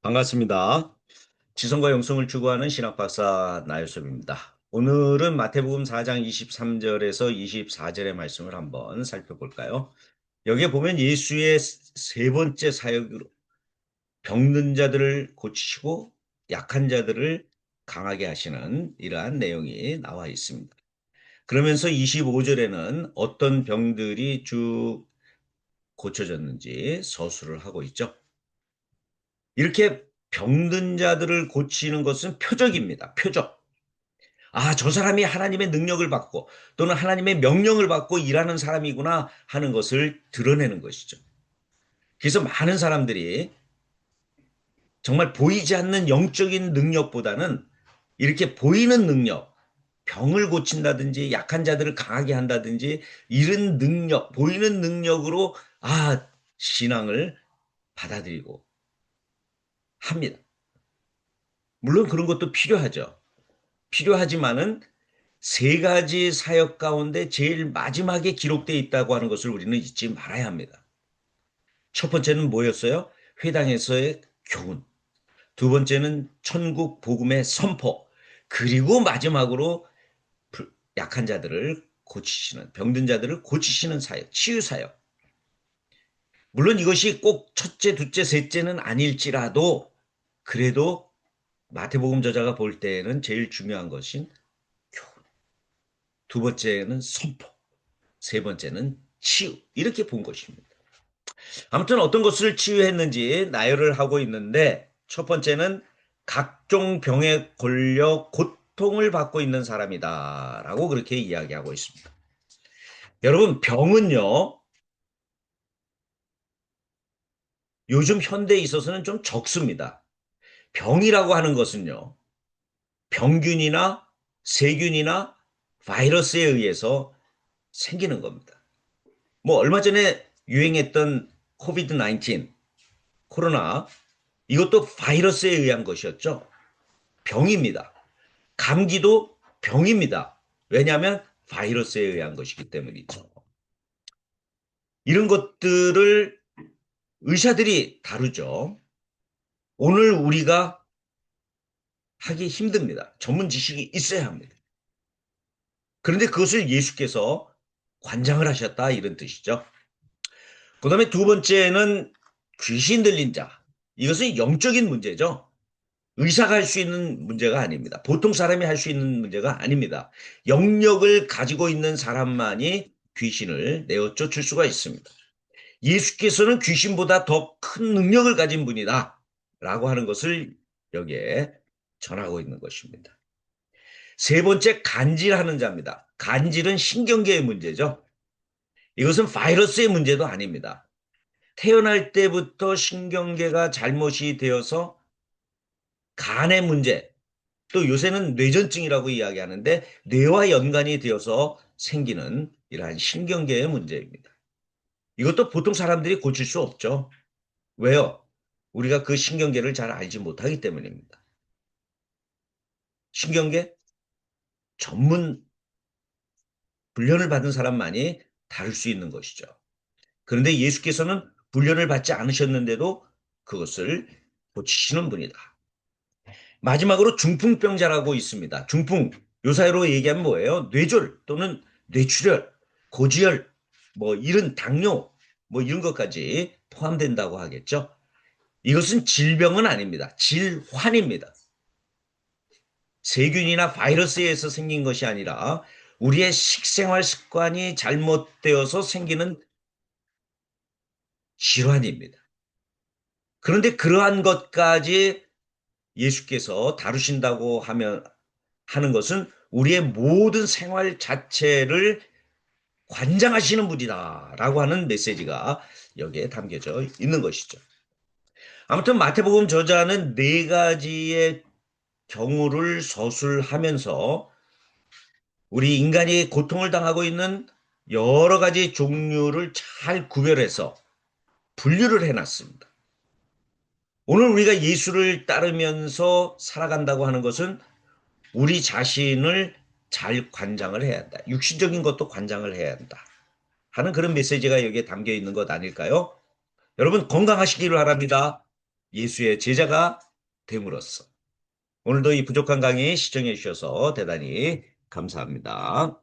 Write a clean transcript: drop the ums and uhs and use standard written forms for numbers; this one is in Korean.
반갑습니다. 지성과 영성을 추구하는 신학박사 나유섭입니다. 오늘은 마태복음 4장 23절에서 24절의 말씀을 한번 살펴볼까요? 여기에 보면 예수의 세 번째 사역으로 병든 자들을 고치시고 약한 자들을 강하게 하시는 이러한 내용이 나와 있습니다. 그러면서 25절에는 어떤 병들이 쭉 고쳐졌는지 서술을 하고 있죠. 이렇게 병든 자들을 고치는 것은 표적입니다. 표적. 아, 저 사람이 하나님의 능력을 받고 또는 하나님의 명령을 받고 일하는 사람이구나 하는 것을 드러내는 것이죠. 그래서 많은 사람들이 정말 보이지 않는 영적인 능력보다는 이렇게 보이는 능력, 병을 고친다든지 약한 자들을 강하게 한다든지 이런 능력, 보이는 능력으로 신앙을 받아들이고 합니다. 물론 그런 것도 필요하죠. 필요하지만은 세 가지 사역 가운데 제일 마지막에 기록되어 있다고 하는 것을 우리는 잊지 말아야 합니다. 첫 번째는 뭐였어요? 회당에서의 교훈. 두 번째는 천국 복음의 선포. 그리고 마지막으로 약한 자들을 고치시는, 병든 자들을 고치시는 사역, 치유 사역. 물론 이것이 꼭 첫째, 둘째, 셋째는 아닐지라도 그래도 마태복음 저자가 볼 때에는 제일 중요한 것인 교훈. 두 번째는 선포. 세 번째는 치유. 이렇게 본 것입니다. 아무튼 어떤 것을 치유했는지 나열을 하고 있는데 첫 번째는 각종 병에 걸려 고통을 받고 있는 사람이다 라고 그렇게 이야기하고 있습니다. 여러분, 병은요, 요즘 현대에 있어서는 좀 적습니다. 병이라고 하는 것은요, 병균이나 세균이나 바이러스에 의해서 생기는 겁니다. 뭐 얼마 전에 유행했던 코비드 19, 코로나, 이것도 바이러스에 의한 것이었죠. 병입니다. 감기도 병입니다. 왜냐하면 바이러스에 의한 것이기 때문이죠. 이런 것들을 의사들이 다루죠. 오늘 우리가 하기 힘듭니다. 전문 지식이 있어야 합니다. 그런데 그것을 예수께서 관장을 하셨다 이런 뜻이죠. 그 다음에 두 번째는 귀신 들린 자. 이것은 영적인 문제죠. 의사가 할 수 있는 문제가 아닙니다. 보통 사람이 할 수 있는 문제가 아닙니다. 영역을 가지고 있는 사람만이 귀신을 내어 쫓을 수가 있습니다. 예수께서는 귀신보다 더 큰 능력을 가진 분이다 라고 하는 것을 여기에 전하고 있는 것입니다. 세 번째, 간질하는 자입니다. 간질은 신경계의 문제죠. 이것은 바이러스의 문제도 아닙니다. 태어날 때부터 신경계가 잘못이 되어서 간의 문제, 또 요새는 뇌전증이라고 이야기하는데 뇌와 연관이 되어서 생기는 이러한 신경계의 문제입니다. 이것도 보통 사람들이 고칠 수 없죠. 왜요? 우리가 그 신경계를 잘 알지 못하기 때문입니다. 신경계 전문 훈련을 받은 사람만이 다룰 수 있는 것이죠. 그런데 예수께서는 훈련을 받지 않으셨는데도 그것을 고치시는 분이다. 마지막으로 중풍병자라고 있습니다. 중풍, 요사이로 얘기하면 뭐예요? 뇌졸 또는 뇌출혈, 고지혈, 뭐 이런 당뇨, 뭐 이런 것까지 포함된다고 하겠죠. 이것은 질병은 아닙니다. 질환입니다. 세균이나 바이러스에 의해서 생긴 것이 아니라 우리의 식생활 습관이 잘못되어서 생기는 질환입니다. 그런데 그러한 것까지 예수께서 다루신다고 하는 것은 우리의 모든 생활 자체를 관장하시는 분이다라고 하는 메시지가 여기에 담겨져 있는 것이죠. 아무튼 마태복음 저자는 네 가지의 경우를 서술하면서 우리 인간이 고통을 당하고 있는 여러 가지 종류를 잘 구별해서 분류를 해놨습니다. 오늘 우리가 예수를 따르면서 살아간다고 하는 것은 우리 자신을 잘 관장을 해야 한다. 육신적인 것도 관장을 해야 한다. 하는 그런 메시지가 여기에 담겨 있는 것 아닐까요? 여러분 건강하시기를 바랍니다. 예수의 제자가 됨으로써. 오늘도 이 부족한 강의 시청해 주셔서 대단히 감사합니다.